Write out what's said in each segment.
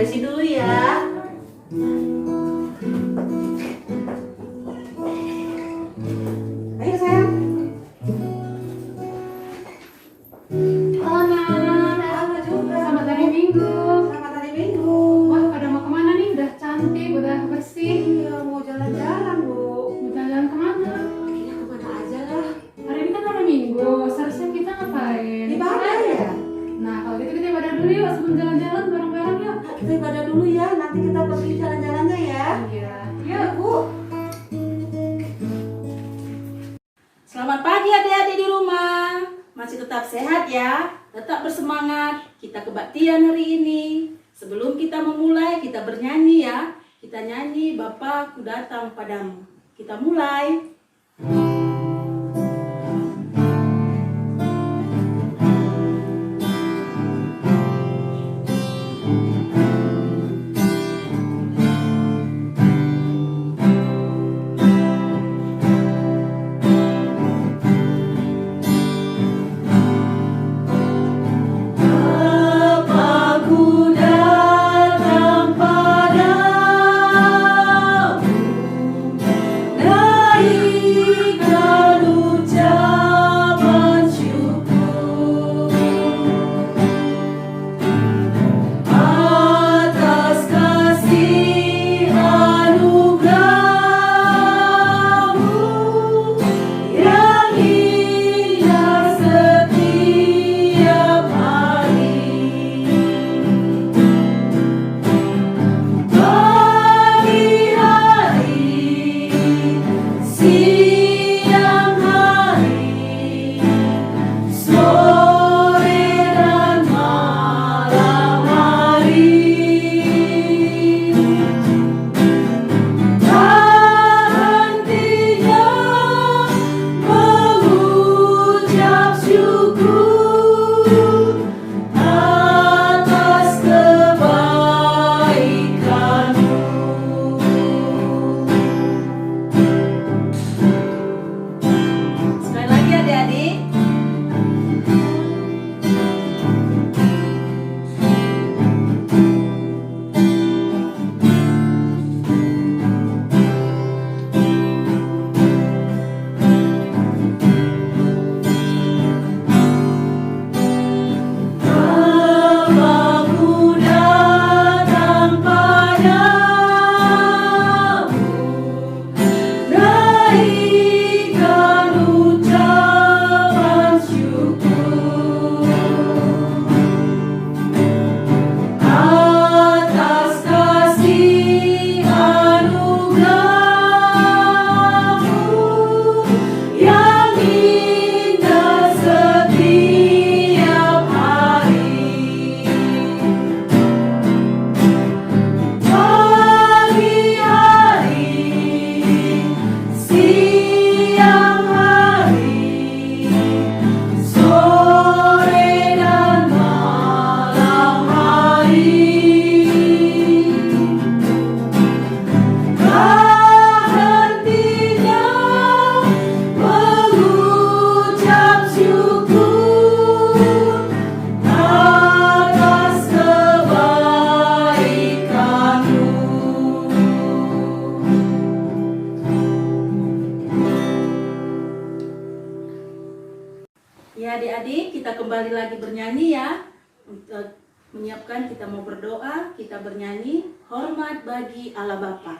beresin dulu ya. Ayo sayang. Halo Nak. Halo juga. Selamat hari Minggu. Selamat hari Minggu. Wah, pada mau kemana nih? Udah cantik, udah bersih. Iya, mau jalan-jalan Bu. Mau jalan kemana? Kita kemana aja lah. Hari ini kan hari Minggu, seharusnya kita ngapain? Ibadah ya. Nah, kalau gitu kita ibadah dulu yuk sebelum jalan-jalan bareng-bareng yuk. Nah, kita ibadah dulu ya. Nanti kita pergi jalan-jalannya ya. Iya. Yuk Bu. Selamat pagi adik-adik di rumah. Masih tetap sehat ya. Tetap bersemangat. Kita kebaktian hari ini. Sebelum kita memulai, kita bernyanyi ya. Kita nyanyi Bapa ku datang padamu. Kita mulai. Ya adik-adik, kita kembali lagi bernyanyi ya. Untuk menyiapkan kita mau berdoa, kita bernyanyi hormat bagi Allah Bapa.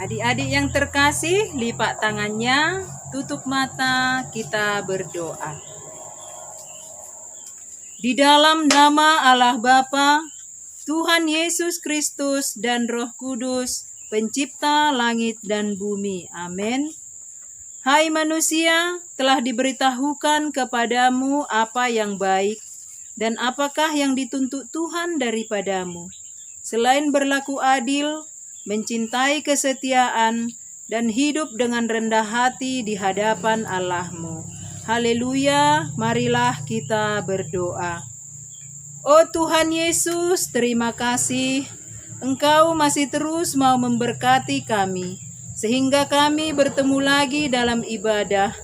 Adik-adik yang terkasih, lipat tangannya, tutup mata, kita berdoa. Di dalam nama Allah Bapa, Tuhan Yesus Kristus dan Roh Kudus, Pencipta langit dan bumi. Amin. Hai manusia, telah diberitahukan kepadamu apa yang baik dan apakah yang dituntut Tuhan daripadamu. Selain berlaku adil, mencintai kesetiaan, dan hidup dengan rendah hati di hadapan Allahmu. Haleluya, marilah kita berdoa. Oh Tuhan Yesus, terima kasih. Engkau masih terus mau memberkati kami, sehingga kami bertemu lagi dalam ibadah.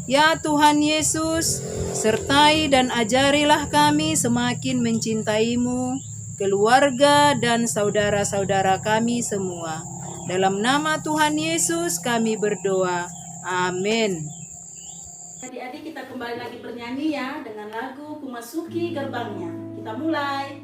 Ya Tuhan Yesus, sertai dan ajarilah kami semakin mencintaimu, keluarga dan saudara-saudara kami semua. Dalam nama Tuhan Yesus kami berdoa. Amin. Adik-adik kita kembali lagi bernyanyi ya dengan lagu Kumasuki Gerbangnya. Kita mulai.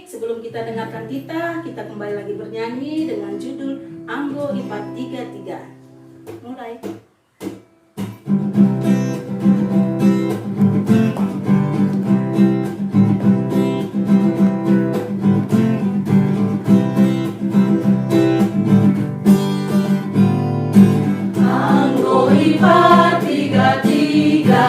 Sebelum kita dengarkan kita kembali lagi bernyanyi dengan judul Anggo 433. Mulai. Anggo 433.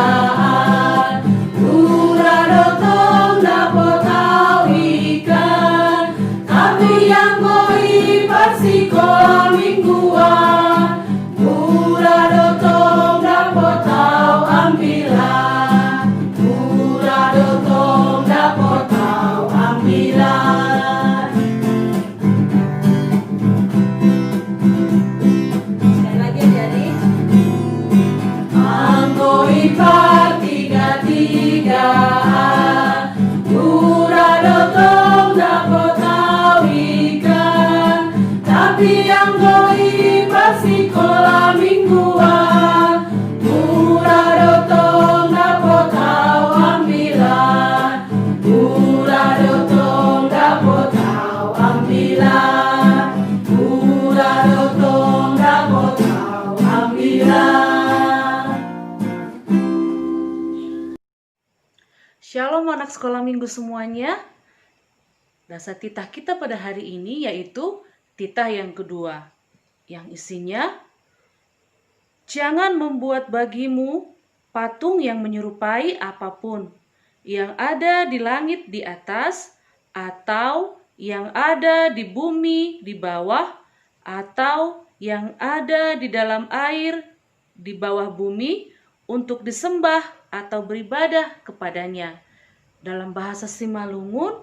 Sekolah mingguan, murah dotong dapat tahu ambilan, murah dotong dapat tahu ambilan. Sekali lagi jadi Anggo 433, murah dotong dapat tahu ikan. Tapi yang goi pasti sekolah mingguan, murah dotong dapat tahu ambilan, murah dotong dapat tahu ambilan, murah dotong dapat tahu ambilan. Shalom anak sekolah minggu semuanya. Dasar titah kita pada hari ini yaitu titah yang kedua, yang isinya, jangan membuat bagimu patung yang menyerupai apapun, yang ada di langit di atas, atau yang ada di bumi di bawah, atau yang ada di dalam air di bawah bumi, untuk disembah atau beribadah kepadanya. Dalam bahasa Simalungun,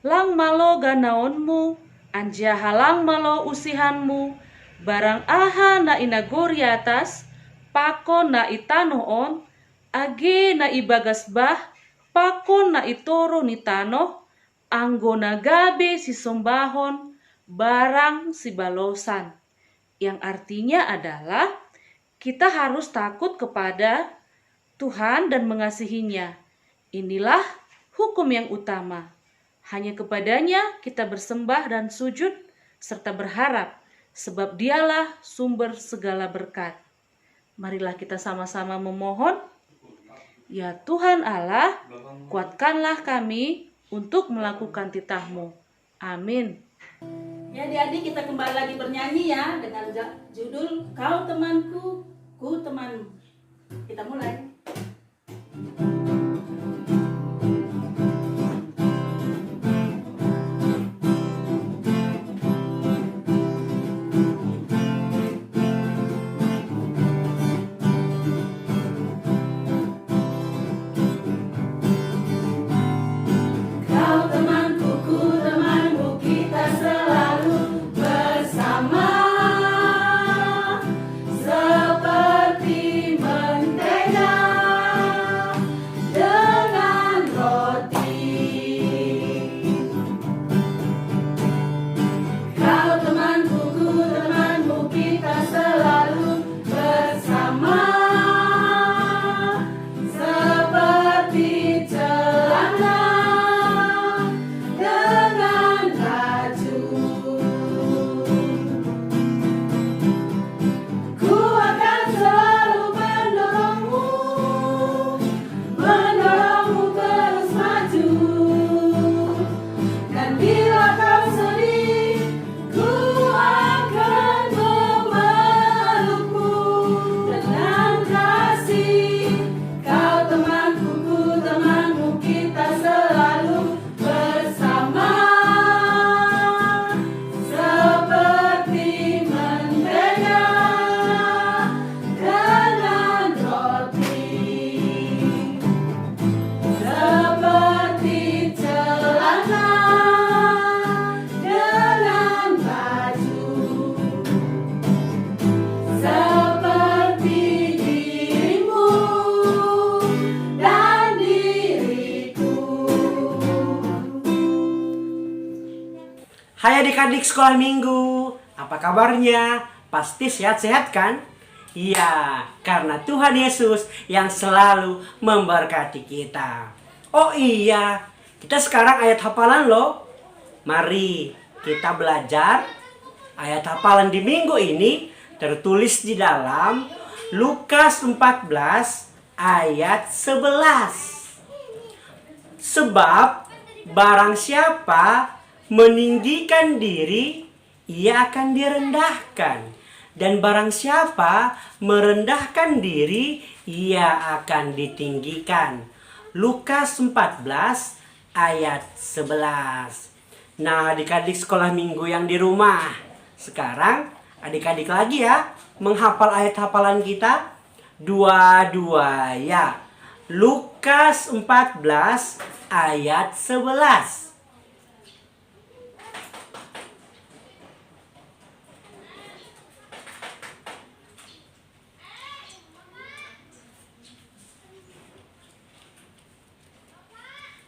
lang malo ganaonmu, anja halang malo usihanmu, barang aha na inagori atas, pako na itanoon, age na ibagas bah, pako na itoro ni tano, anggo na gabe si sombahon, barang si balosan. Yang artinya adalah kita harus takut kepada Tuhan dan mengasihinya. Inilah hukum yang utama. Hanya kepadanya kita bersembah dan sujud serta berharap, sebab dialah sumber segala berkat. Marilah kita sama-sama memohon, ya Tuhan Allah, kuatkanlah kami untuk melakukan titah-Mu. Amin. Ya adik-adik kita kembali lagi bernyanyi ya dengan judul Kau Temanku, Ku Temanmu. Kita mulai. Hai adik-adik sekolah minggu, apa kabarnya? Pasti sehat-sehat kan? Iya, karena Tuhan Yesus yang selalu memberkati kita. Oh iya, kita sekarang ayat hafalan loh. Mari kita belajar. Ayat hafalan di minggu ini tertulis di dalam Lukas 14 ayat 11. Sebab barang siapa meninggikan diri, ia akan direndahkan. Dan barang siapa merendahkan diri, ia akan ditinggikan. Lukas 14 ayat 11. Nah, adik-adik sekolah minggu yang di rumah, sekarang adik-adik lagi ya menghafal ayat hafalan kita. Dua-dua ya. Lukas 14 ayat 11.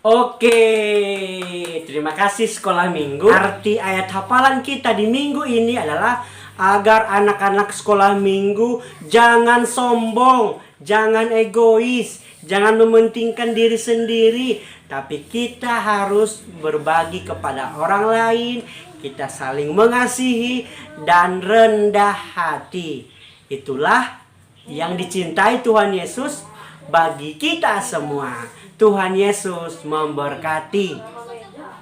Oke, terima kasih sekolah minggu. Arti ayat hafalan kita di minggu ini adalah agar anak-anak sekolah minggu jangan sombong, jangan egois, jangan mementingkan diri sendiri, tapi kita harus berbagi kepada orang lain, kita saling mengasihi dan rendah hati. Itulah yang dicintai Tuhan Yesus bagi kita semua. Tuhan Yesus memberkati.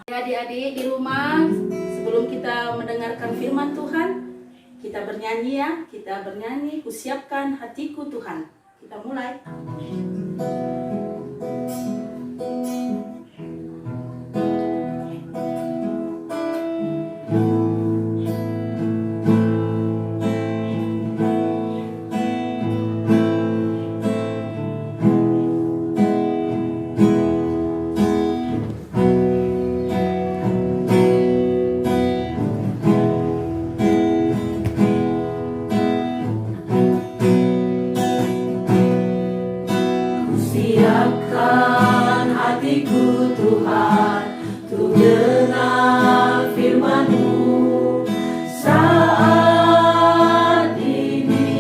Adik-adik di rumah, sebelum kita mendengarkan firman Tuhan, kita bernyanyi ya. Kita bernyanyi, kusiapkan hatiku Tuhan. Kita mulai. Siapkan hatiku Tuhan, untuk dengar firman-Mu saat ini.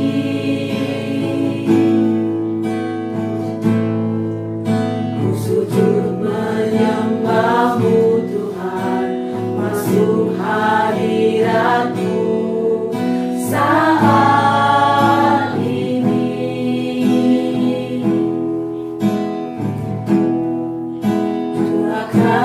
Ku sujud menyembah-Mu Tuhan, masuk hadirat-Mu saat ini. Curahkan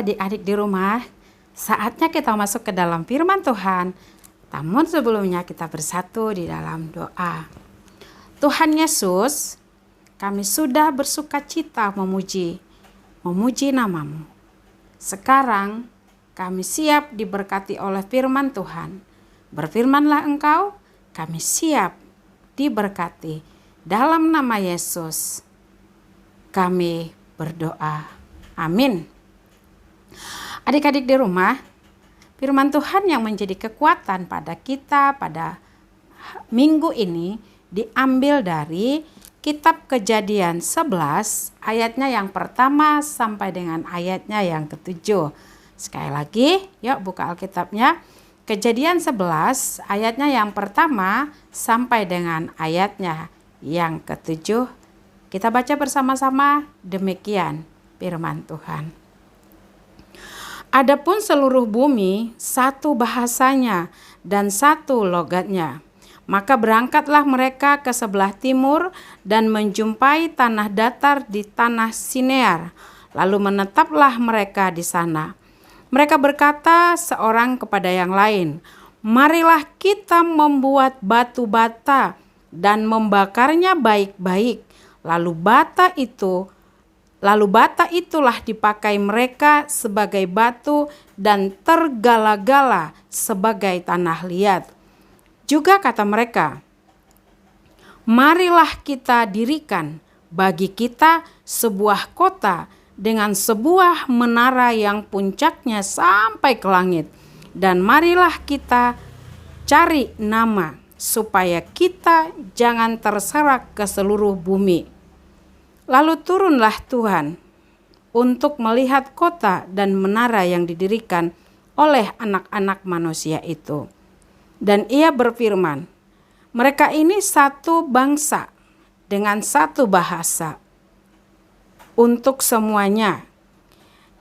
adik-adik di rumah, saatnya kita masuk ke dalam firman Tuhan. Namun sebelumnya kita bersatu di dalam doa. Tuhan Yesus, kami sudah bersuka cita memuji nama-Mu. Sekarang kami siap diberkati oleh firman Tuhan. Berfirmanlah Engkau, kami siap diberkati. Dalam nama Yesus kami berdoa. Amin. Adik-adik di rumah, firman Tuhan yang menjadi kekuatan pada kita pada minggu ini diambil dari kitab Kejadian 11 ayatnya yang pertama sampai dengan ayatnya yang ketujuh. Sekali lagi, yuk buka Alkitabnya. Kejadian 11 ayatnya yang pertama sampai dengan ayatnya yang ketujuh. Kita baca bersama-sama, demikian firman Tuhan. Adapun seluruh bumi satu bahasanya dan satu logatnya. Maka berangkatlah mereka ke sebelah timur dan menjumpai tanah datar di tanah Sinear. Lalu menetaplah mereka di sana. Mereka berkata seorang kepada yang lain, marilah kita membuat batu bata dan membakarnya baik-baik. Lalu bata itulah dipakai mereka sebagai batu dan tergala-gala sebagai tanah liat. Juga kata mereka, marilah kita dirikan bagi kita sebuah kota dengan sebuah menara yang puncaknya sampai ke langit. Dan marilah kita cari nama supaya kita jangan terserak ke seluruh bumi. Lalu turunlah Tuhan untuk melihat kota dan menara yang didirikan oleh anak-anak manusia itu. Dan ia berfirman, mereka ini satu bangsa dengan satu bahasa untuk semuanya.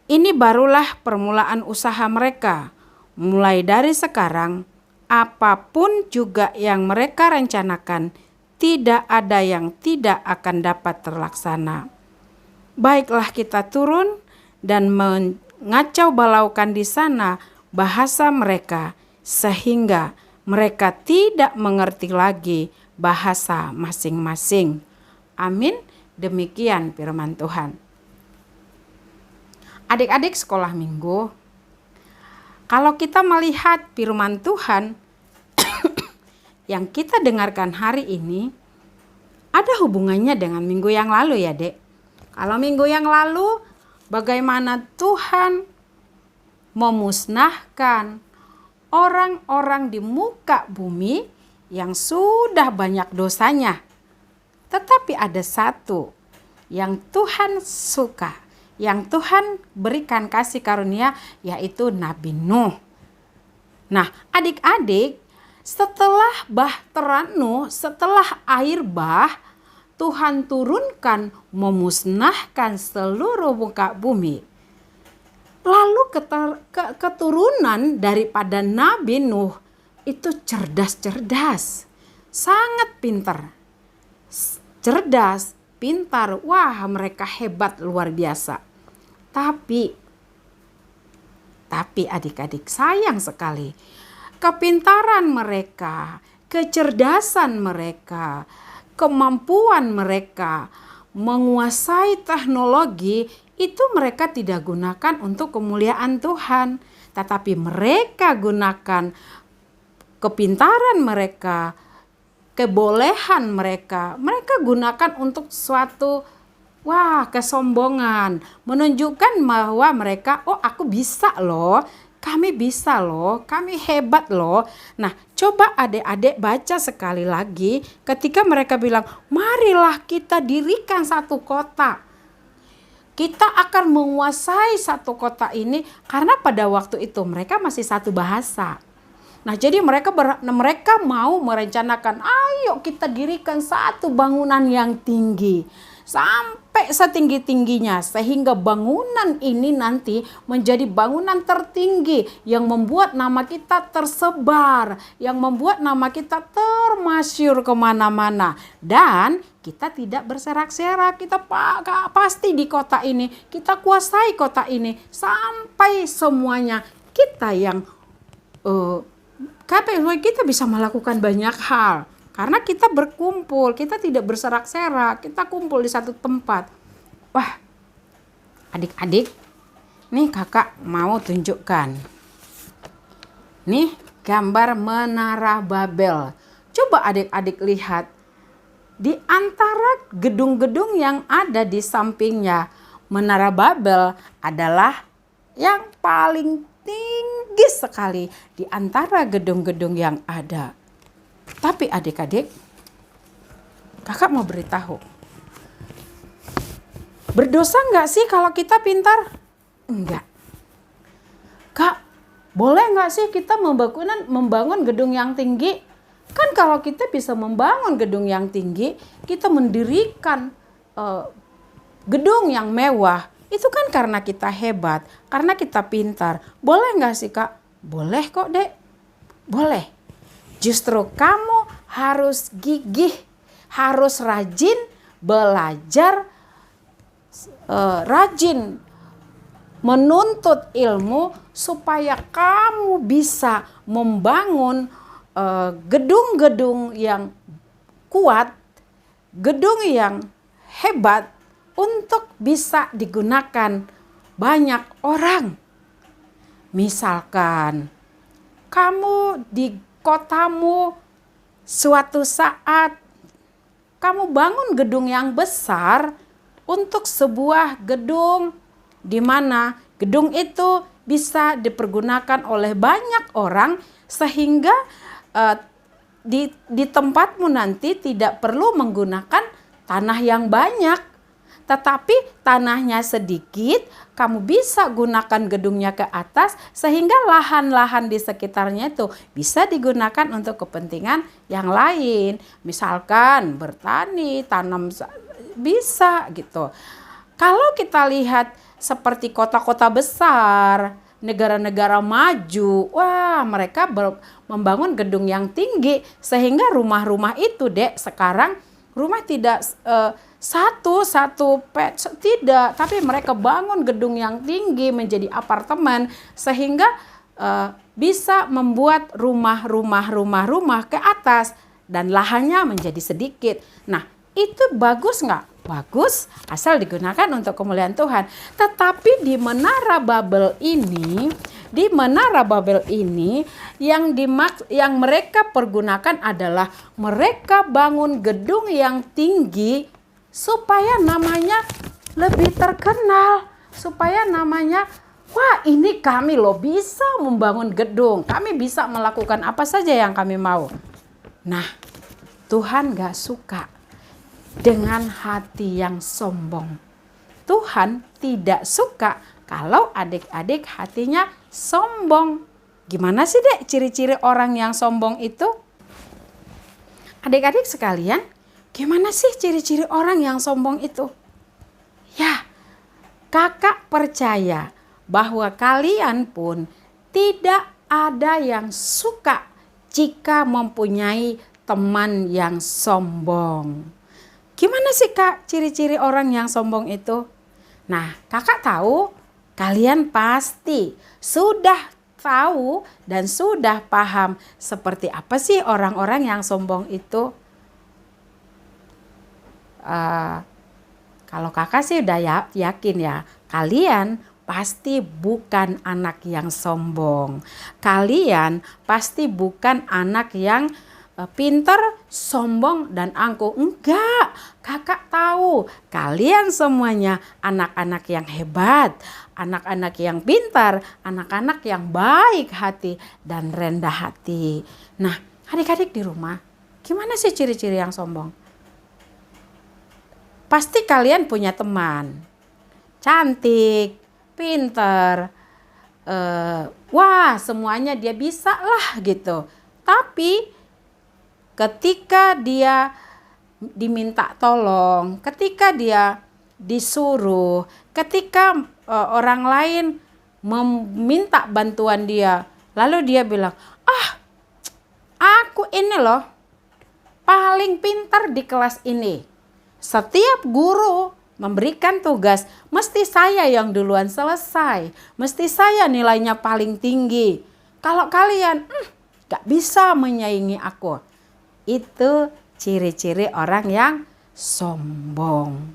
Ini barulah permulaan usaha mereka. Mulai dari sekarang, apapun juga yang mereka rencanakan, tidak ada yang tidak akan dapat terlaksana. Baiklah kita turun dan mengacau balaukan di sana bahasa mereka, sehingga mereka tidak mengerti lagi bahasa masing-masing. Amin. Demikian firman Tuhan. Adik-adik sekolah minggu, kalau kita melihat firman Tuhan yang kita dengarkan hari ini, ada hubungannya dengan minggu yang lalu ya dek. Kalau minggu yang lalu bagaimana Tuhan memusnahkan orang-orang di muka bumi yang sudah banyak dosanya. Tetapi ada satu yang Tuhan suka, yang Tuhan berikan kasih karunia, yaitu Nabi Nuh. Nah adik-adik, setelah bahtera Nuh, setelah air bah, Tuhan turunkan memusnahkan seluruh muka bumi. Lalu keturunan daripada Nabi Nuh itu cerdas-cerdas, sangat pintar, cerdas, pintar, wah mereka hebat luar biasa. Tapi adik-adik sayang sekali, kepintaran mereka, kecerdasan mereka, kemampuan mereka menguasai teknologi itu mereka tidak gunakan untuk kemuliaan Tuhan, tetapi mereka gunakan kepintaran mereka, kebolehan mereka gunakan untuk suatu kesombongan, menunjukkan bahwa mereka, aku bisa loh, kami bisa loh, kami hebat loh. Nah, coba adik-adik baca sekali lagi ketika mereka bilang, marilah kita dirikan satu kota. Kita akan menguasai satu kota ini karena pada waktu itu mereka masih satu bahasa. Nah, jadi mereka mau merencanakan, ayo kita dirikan satu bangunan yang tinggi. sampai setinggi-tingginya, sehingga bangunan ini nanti menjadi bangunan tertinggi yang membuat nama kita tersebar, yang membuat nama kita termasyhur kemana-mana. Dan kita tidak berserak-serak, kita pasti di kota ini, kita kuasai kota ini, sampai semuanya kita yang kita bisa melakukan banyak hal. Karena kita berkumpul, kita tidak berserak-serak, kita kumpul di satu tempat. Wah, adik-adik, nih kakak mau tunjukkan. Nih gambar Menara Babel. Coba adik-adik lihat. Di antara gedung-gedung yang ada di sampingnya, Menara Babel adalah yang paling tinggi sekali di antara gedung-gedung yang ada. Tapi adik-adik, kakak mau beritahu. Berdosa nggak sih kalau kita pintar? Enggak. Kak, boleh nggak sih kita membangun gedung yang tinggi? Kan kalau kita bisa membangun gedung yang tinggi, kita mendirikan gedung yang mewah. Itu kan karena kita hebat, karena kita pintar. Boleh nggak sih Kak? Boleh kok Dek. Boleh. Justru kamu harus gigih, harus rajin belajar, rajin menuntut ilmu supaya kamu bisa membangun gedung-gedung yang kuat, gedung yang hebat untuk bisa digunakan banyak orang. Misalkan kamu di kotamu suatu saat kamu bangun gedung yang besar untuk sebuah gedung di mana gedung itu bisa dipergunakan oleh banyak orang sehingga di tempatmu nanti tidak perlu menggunakan tanah yang banyak. Tetapi tanahnya sedikit, kamu bisa gunakan gedungnya ke atas sehingga lahan-lahan di sekitarnya itu bisa digunakan untuk kepentingan yang lain. Misalkan bertani, tanam bisa gitu. Kalau kita lihat seperti kota-kota besar, negara-negara maju, wah mereka membangun gedung yang tinggi sehingga rumah-rumah itu Dek sekarang rumah tidak tidak, tapi mereka bangun gedung yang tinggi menjadi apartemen sehingga bisa membuat rumah ke atas dan lahannya menjadi sedikit. Nah, itu bagus nggak? Bagus, asal digunakan untuk kemuliaan Tuhan. Tetapi di Menara Babel ini yang mereka pergunakan adalah mereka bangun gedung yang tinggi supaya namanya lebih terkenal, supaya namanya, wah ini kami loh bisa membangun gedung, kami bisa melakukan apa saja yang kami mau. Nah, Tuhan gak suka dengan hati yang sombong. Tuhan tidak suka kalau adik-adik hatinya sombong. Gimana sih Dek ciri-ciri orang yang sombong itu? Adik-adik sekalian, gimana sih ciri-ciri orang yang sombong itu? Ya, kakak percaya bahwa kalian pun tidak ada yang suka jika mempunyai teman yang sombong. Gimana sih Kak ciri-ciri orang yang sombong itu? Nah, kakak tahu, kalian pasti sudah tahu dan sudah paham seperti apa sih orang-orang yang sombong itu. Kalau kakak sih udah yakin ya, kalian pasti bukan anak yang sombong. Kalian pasti bukan anak yang pintar, sombong, dan angkuh. Enggak, kakak tahu kalian semuanya anak-anak yang hebat, anak-anak yang pintar, anak-anak yang baik hati dan rendah hati. Nah, adik-adik di rumah, gimana sih ciri-ciri yang sombong? Pasti kalian punya teman cantik, pinter, wah semuanya dia bisa lah gitu. Tapi ketika dia diminta tolong, ketika dia disuruh, ketika orang lain meminta bantuan dia, lalu dia bilang, aku ini loh paling pintar di kelas ini. Setiap guru memberikan tugas, mesti saya yang duluan selesai, mesti saya nilainya paling tinggi. Kalau kalian gak bisa menyaingi aku. Itu ciri-ciri orang yang sombong.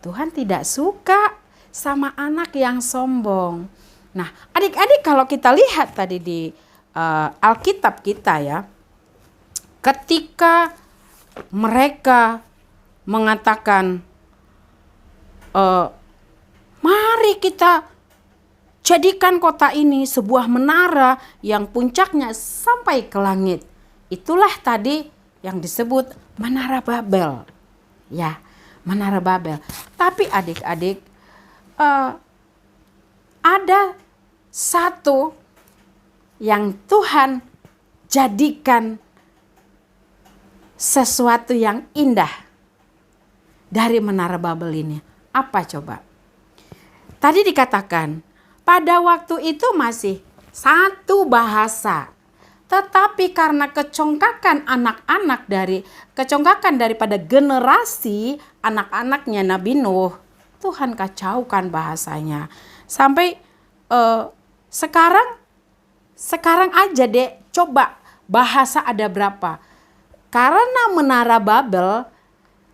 Tuhan tidak suka sama anak yang sombong. Nah, adik-adik, kalau kita lihat tadi di Alkitab kita ya, ketika mereka mengatakan, mari kita jadikan kota ini sebuah menara yang puncaknya sampai ke langit. Itulah tadi yang disebut Menara Babel. Ya, Menara Babel. Tapi adik-adik, ada satu yang Tuhan jadikan sesuatu yang indah dari Menara Babel ini. Apa coba? Tadi dikatakan pada waktu itu masih satu bahasa. Tetapi karena kecongkakan daripada generasi anak-anaknya Nabi Nuh, Tuhan kacaukan bahasanya. Sampai sekarang aja deh, coba bahasa ada berapa. Karena Menara Babel,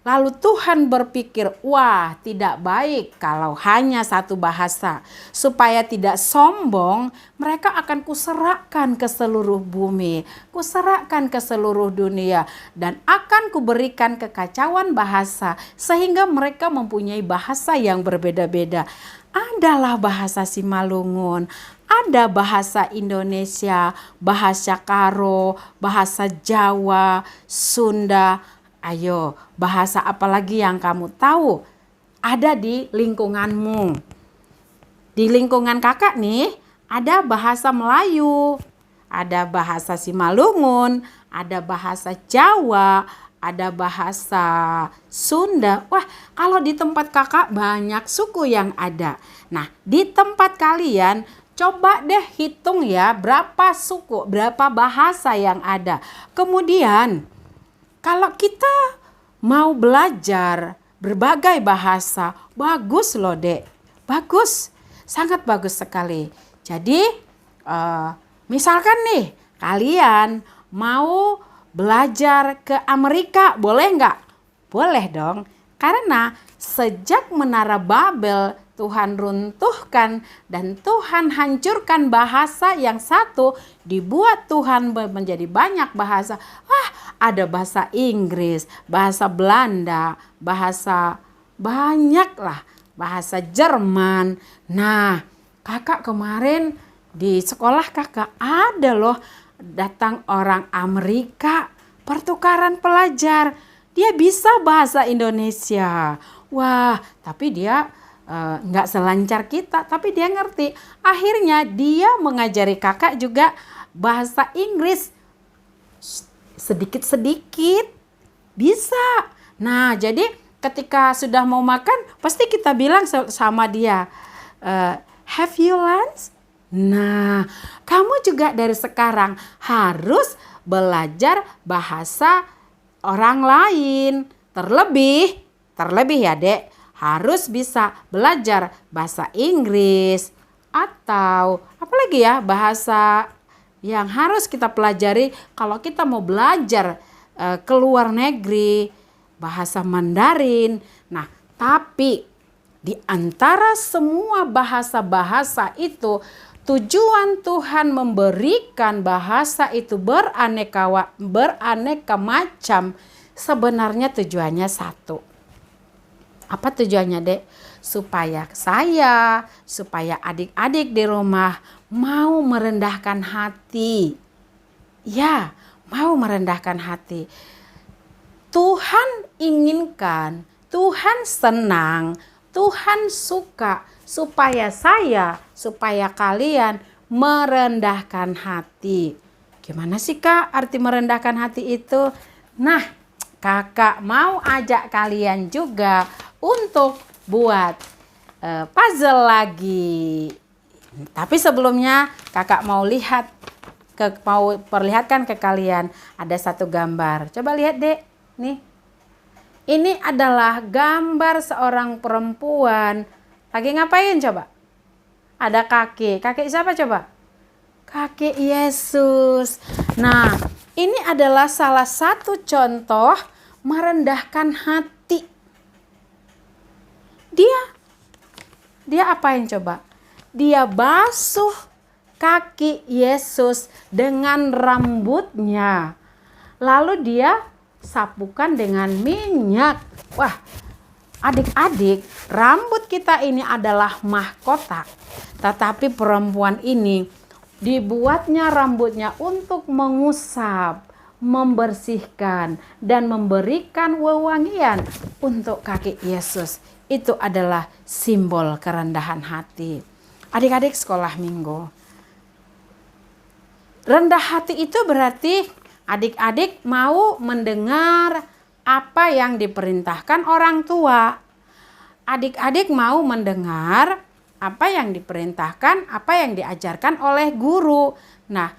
lalu Tuhan berpikir, wah, tidak baik kalau hanya satu bahasa. Supaya tidak sombong, mereka akan kuserahkan ke seluruh bumi, kuserahkan ke seluruh dunia, dan akan kuberikan kekacauan bahasa sehingga mereka mempunyai bahasa yang berbeda-beda. Adalah bahasa Simalungun, ada bahasa Indonesia, bahasa Karo, bahasa Jawa, Sunda. Ayo, bahasa apa lagi yang kamu tahu ada di lingkunganmu? Di lingkungan kakak nih, ada bahasa Melayu, ada bahasa Simalungun, ada bahasa Jawa, ada bahasa Sunda. Wah, kalau di tempat kakak banyak suku yang ada. Nah, di tempat kalian coba deh hitung ya, berapa suku, berapa bahasa yang ada. Kemudian kalau kita mau belajar berbagai bahasa, bagus loh dek, bagus, sangat bagus sekali. Jadi misalkan nih kalian mau belajar ke Amerika, boleh nggak? Boleh dong, karena sejak Menara Babel Tuhan runtuhkan dan Tuhan hancurkan bahasa yang satu, dibuat Tuhan menjadi banyak bahasa. Ada bahasa Inggris, bahasa Belanda, bahasa banyak lah, bahasa Jerman. Nah, kakak kemarin di sekolah kakak ada loh datang orang Amerika, pertukaran pelajar. Dia bisa bahasa Indonesia. Wah, tapi dia nggak selancar kita, tapi dia ngerti. Akhirnya dia mengajari kakak juga bahasa Inggris sedikit-sedikit bisa. Nah, jadi ketika sudah mau makan pasti kita bilang sama dia, have you lunch? Nah, kamu juga dari sekarang harus belajar bahasa orang lain. Terlebih ya dek, harus bisa belajar bahasa Inggris atau apalagi ya bahasa yang harus kita pelajari kalau kita mau belajar ke luar negeri, bahasa Mandarin. Nah, tapi di antara semua bahasa-bahasa itu, tujuan Tuhan memberikan bahasa itu beraneka macam, sebenarnya tujuannya satu. Apa tujuannya dek? Supaya adik-adik di rumah mau merendahkan hati. Ya, mau merendahkan hati. Tuhan inginkan, Tuhan senang, Tuhan suka supaya kalian merendahkan hati. Gimana sih kak arti merendahkan hati itu? Nah, kakak mau ajak kalian juga untuk buat puzzle lagi. Tapi sebelumnya kakak mau perlihatkan ke kalian ada satu gambar. Coba lihat, Dek. Nih. Ini adalah gambar seorang perempuan lagi ngapain coba? Ada kakek. Kakek siapa coba? Kakek Yesus. Nah, ini adalah salah satu contoh merendahkan hati. Dia apain coba? Dia basuh kaki Yesus dengan rambutnya. Lalu dia sapukan dengan minyak. Wah, adik-adik, rambut kita ini adalah mahkota. Tetapi perempuan ini dibuatnya rambutnya untuk mengusap, membersihkan, dan memberikan wewangian untuk kaki Yesus. Itu adalah simbol kerendahan hati. Adik-adik sekolah minggu, rendah hati itu berarti adik-adik mau mendengar apa yang diperintahkan orang tua. Adik-adik mau mendengar apa yang diperintahkan, apa yang diajarkan oleh guru. Nah,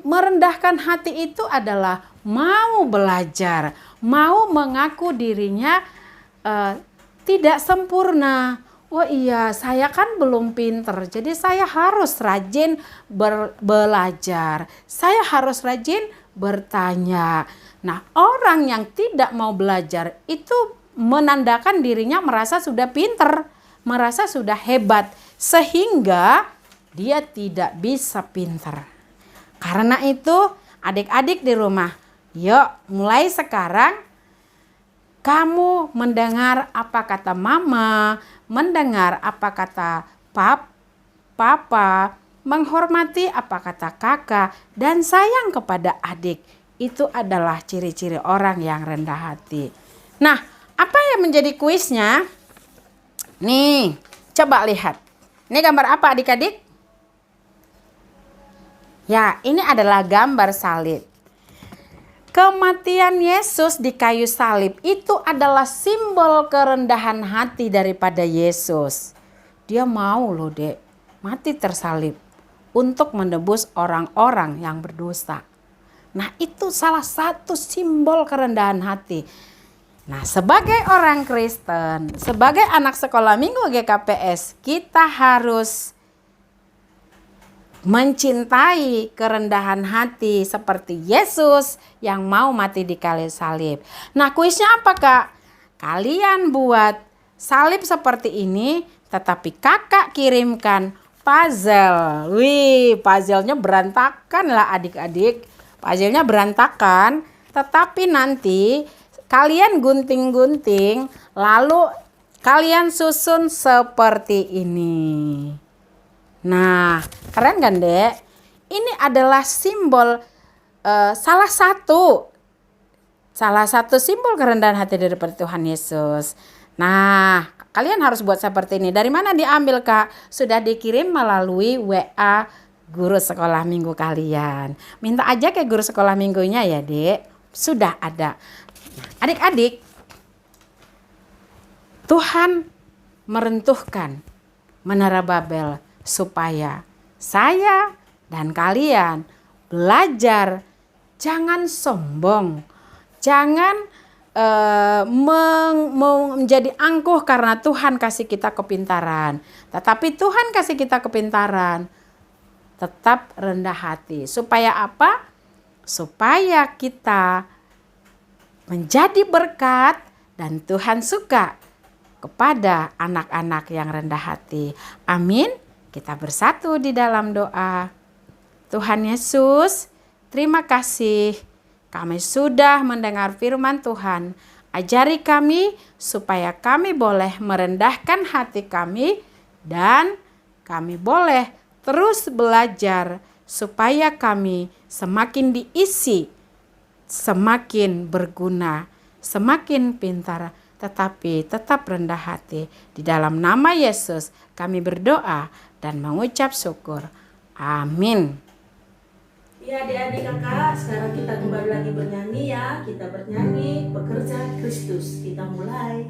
merendahkan hati itu adalah mau belajar, mau mengaku dirinya tidak sempurna. Oh iya, saya kan belum pinter, jadi saya harus rajin belajar. Saya harus rajin bertanya. Nah, orang yang tidak mau belajar itu menandakan dirinya merasa sudah pinter, merasa sudah hebat, sehingga dia tidak bisa pinter. Karena itu, adik-adik di rumah, yuk mulai sekarang kamu mendengar apa kata mama, mendengar apa kata papa, menghormati apa kata kakak, dan sayang kepada adik. Itu adalah ciri-ciri orang yang rendah hati. Nah, apa yang menjadi kuisnya? Nih, coba lihat. Ini gambar apa adik-adik? Ya, ini adalah gambar salib. Kematian Yesus di kayu salib itu adalah simbol kerendahan hati daripada Yesus. Dia mau loh, Dek, mati tersalib untuk menebus orang-orang yang berdosa. Nah, itu salah satu simbol kerendahan hati. Nah, sebagai orang Kristen, sebagai anak sekolah minggu GKPS, kita harus mencintai kerendahan hati seperti Yesus yang mau mati di kayu salib. Nah, kuisnya apa, Kak? Kalian buat salib seperti ini, tetapi kakak kirimkan puzzle. Wih, puzzle-nya berantakan lah adik-adik. Puzzle-nya berantakan, tetapi nanti kalian gunting-gunting, lalu kalian susun seperti ini. Nah, keren kan, Dek? Ini adalah simbol salah satu simbol kerendahan hati daripada Tuhan Yesus. Nah, kalian harus buat seperti ini. Dari mana diambil, Kak? Sudah dikirim melalui WA guru sekolah minggu kalian. Minta aja ke guru sekolah minggunya ya, Dek. Sudah ada. Adik-adik, Tuhan meruntuhkan menara Babel supaya saya dan kalian belajar jangan sombong, jangan menjadi angkuh karena Tuhan kasih kita kepintaran. Tetapi Tuhan kasih kita kepintaran, tetap rendah hati. Supaya apa? Supaya kita menjadi berkat dan Tuhan suka kepada anak-anak yang rendah hati. Amin. Kita bersatu di dalam doa. Tuhan Yesus, terima kasih. Kami sudah mendengar firman Tuhan. Ajari kami supaya kami boleh merendahkan hati kami dan kami boleh terus belajar supaya kami semakin diisi, semakin berguna, semakin pintar, tetapi tetap rendah hati. Di dalam nama Yesus kami berdoa dan mengucap syukur. Amin. Ya adik-adik kakak, sekarang kita kembali lagi bernyanyi ya. Kita bernyanyi Pekerja Kristus. Kita mulai.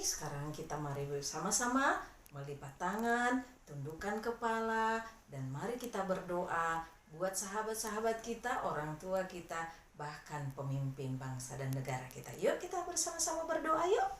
Sekarang kita mari bersama-sama melipat tangan, tundukkan kepala, dan mari kita berdoa buat sahabat-sahabat kita, orang tua kita, bahkan pemimpin bangsa dan negara kita. Yuk kita bersama-sama berdoa yuk.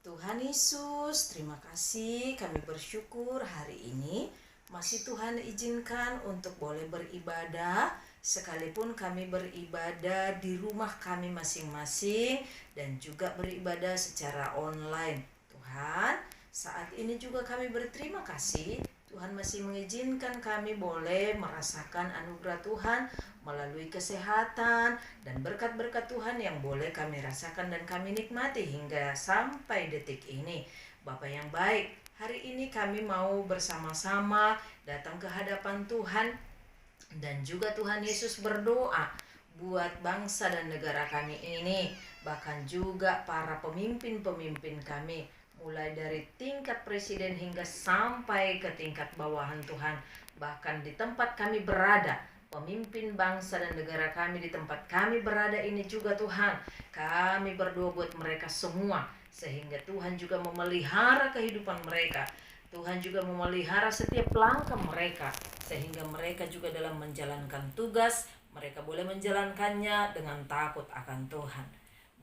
Tuhan Yesus, terima kasih, kami bersyukur hari ini masih Tuhan izinkan untuk boleh beribadah, sekalipun kami beribadah di rumah kami masing-masing dan juga beribadah secara online. Tuhan, saat ini juga kami berterima kasih, Tuhan masih mengizinkan kami boleh merasakan anugerah Tuhan melalui kesehatan dan berkat-berkat Tuhan yang boleh kami rasakan dan kami nikmati hingga sampai detik ini. Bapa yang baik, hari ini kami mau bersama-sama datang ke hadapan Tuhan dan juga Tuhan Yesus berdoa buat bangsa dan negara kami ini, bahkan juga para pemimpin-pemimpin kami, mulai dari tingkat presiden hingga sampai ke tingkat bawahan Tuhan. Bahkan di tempat kami berada, pemimpin bangsa dan negara kami di tempat kami berada ini juga Tuhan, kami berdoa buat mereka semua, sehingga Tuhan juga memelihara kehidupan mereka. Tuhan juga memelihara setiap langkah mereka, sehingga mereka juga dalam menjalankan tugas, mereka boleh menjalankannya dengan takut akan Tuhan.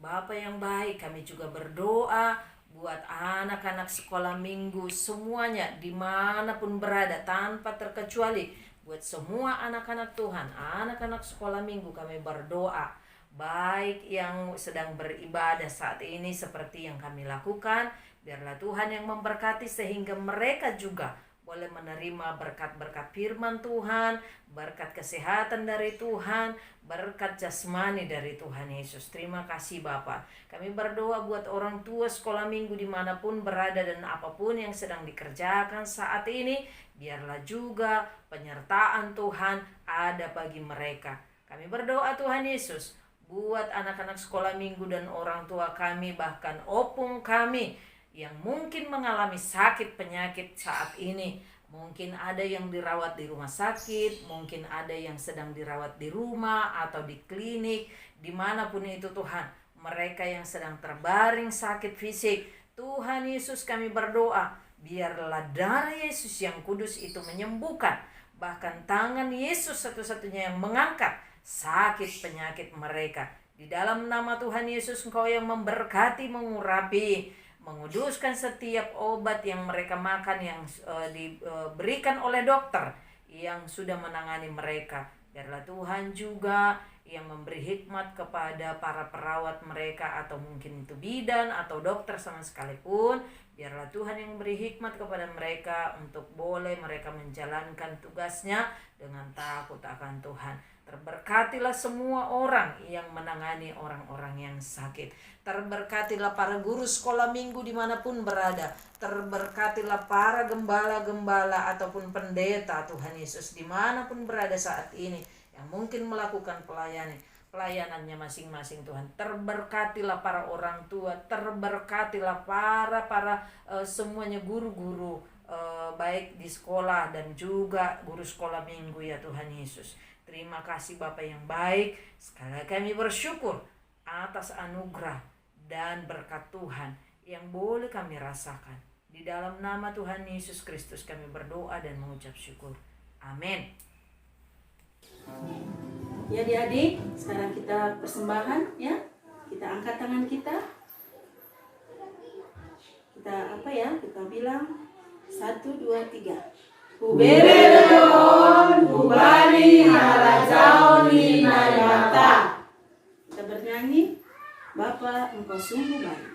Bapa yang baik, kami juga berdoa buat anak-anak sekolah minggu semuanya dimanapun berada tanpa terkecuali. Buat semua anak-anak Tuhan, anak-anak sekolah minggu kami berdoa, baik yang sedang beribadah saat ini seperti yang kami lakukan, biarlah Tuhan yang memberkati sehingga mereka juga boleh menerima berkat-berkat firman Tuhan, berkat kesehatan dari Tuhan, berkat jasmani dari Tuhan Yesus. Terima kasih Bapak. Kami berdoa buat orang tua sekolah minggu dimanapun berada dan apapun yang sedang dikerjakan saat ini, biarlah juga penyertaan Tuhan ada bagi mereka. Kami berdoa Tuhan Yesus, buat anak-anak sekolah minggu dan orang tua kami, bahkan opung kami yang mungkin mengalami sakit penyakit saat ini. Mungkin ada yang dirawat di rumah sakit, mungkin ada yang sedang dirawat di rumah atau di klinik, dimanapun itu Tuhan. Mereka yang sedang terbaring sakit fisik, Tuhan Yesus kami berdoa, biarlah darah Yesus yang kudus itu menyembuhkan. Bahkan tangan Yesus satu-satunya yang mengangkat sakit penyakit mereka. Di dalam nama Tuhan Yesus, Engkau yang memberkati, mengurapi, menguduskan setiap obat yang mereka makan yang diberikan oleh dokter yang sudah menangani mereka. Biarlah Tuhan juga yang memberi hikmat kepada para perawat mereka, atau mungkin itu bidan atau dokter sama sekalipun. Biarlah Tuhan yang beri hikmat kepada mereka untuk boleh mereka menjalankan tugasnya dengan takut akan Tuhan. Terberkatilah semua orang yang menangani orang-orang yang sakit. Terberkatilah para guru sekolah minggu dimanapun berada. Terberkatilah para gembala-gembala ataupun pendeta Tuhan Yesus dimanapun berada saat ini, yang mungkin melakukan pelayanannya masing-masing Tuhan. Terberkatilah para orang tua, terberkatilah para semuanya guru-guru, baik di sekolah dan juga guru sekolah minggu ya Tuhan Yesus. Terima kasih Bapa yang baik. Sekali lagi kami bersyukur atas anugerah dan berkat Tuhan yang boleh kami rasakan. Di dalam nama Tuhan Yesus Kristus kami berdoa dan mengucap syukur. Amin. Ya adik-adik, sekarang kita persembahan ya. Kita angkat tangan kita. Kita bilang 1, 2, 3. Kubereon, kubani halajao ni nayata. Kita bernyanyi, Bapa Engkau sungguh baik.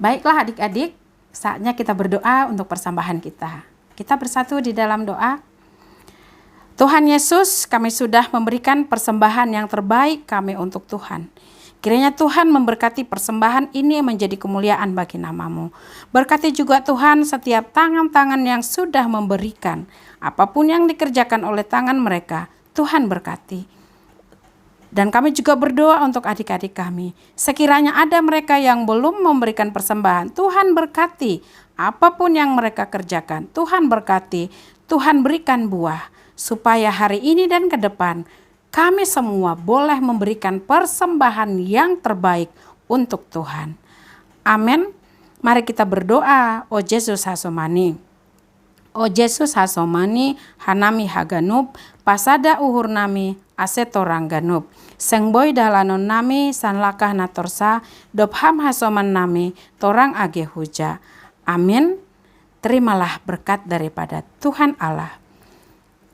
Baiklah adik-adik, saatnya kita berdoa untuk persembahan kita. Kita bersatu di dalam doa. Tuhan Yesus, kami sudah memberikan persembahan yang terbaik kami untuk Tuhan. Kiranya Tuhan memberkati persembahan ini menjadi kemuliaan bagi nama-Mu. Berkati juga Tuhan setiap tangan-tangan yang sudah memberikan. Apapun yang dikerjakan oleh tangan mereka, Tuhan berkati. Dan kami juga berdoa untuk adik-adik kami. Sekiranya ada mereka yang belum memberikan persembahan, Tuhan berkati. Apapun yang mereka kerjakan, Tuhan berkati. Tuhan berikan buah. Supaya hari ini dan ke depan, kami semua boleh memberikan persembahan yang terbaik untuk Tuhan. Amin. Mari kita berdoa. O Yesus hasomani. O Yesus hasomani, hanami haganub, pasada uhur nami, asetorang ganub. Sengboy dalanon nami, sanlakah natorsa, dobham hasoman nami, torang age huja. Amin. Terimalah berkat daripada Tuhan Allah.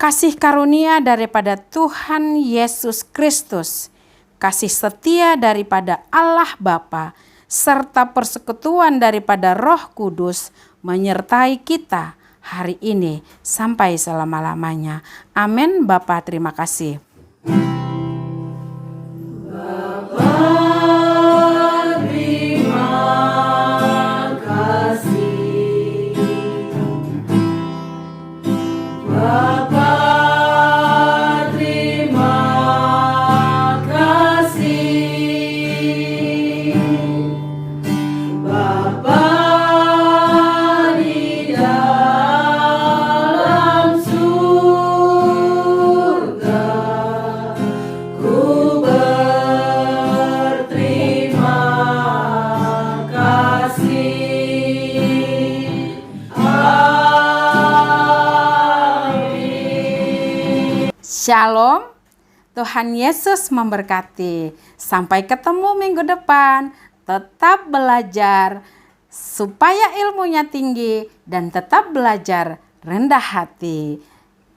Kasih karunia daripada Tuhan Yesus Kristus, kasih setia daripada Allah Bapa, serta persekutuan daripada Roh Kudus menyertai kita hari ini sampai selama-lamanya. Amin. Bapa, terima kasih. Shalom, Tuhan Yesus memberkati. Sampai ketemu minggu depan. Tetap belajar supaya ilmunya tinggi dan tetap belajar rendah hati.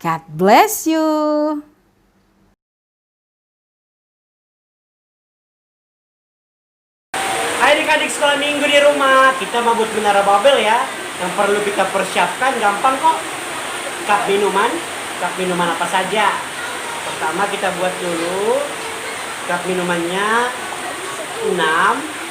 God bless you. Adik-adik sekolah minggu di rumah, kita mau buat menara Babel ya. Yang perlu kita persiapkan gampang kok. Cup minuman apa saja. Pertama kita buat dulu cup minumannya 6.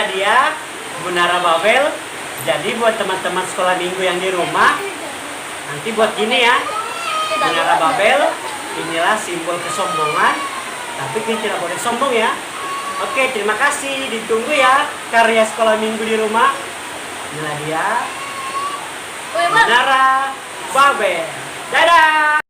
inilah dia Menara Babel. Jadi buat teman-teman sekolah minggu yang di rumah, nanti buat gini ya, Menara Babel, inilah simbol kesombongan, tapi kita tidak boleh sombong ya. Oke, terima kasih, ditunggu ya karya sekolah minggu di rumah. Inilah dia Menara Babel. Dadah!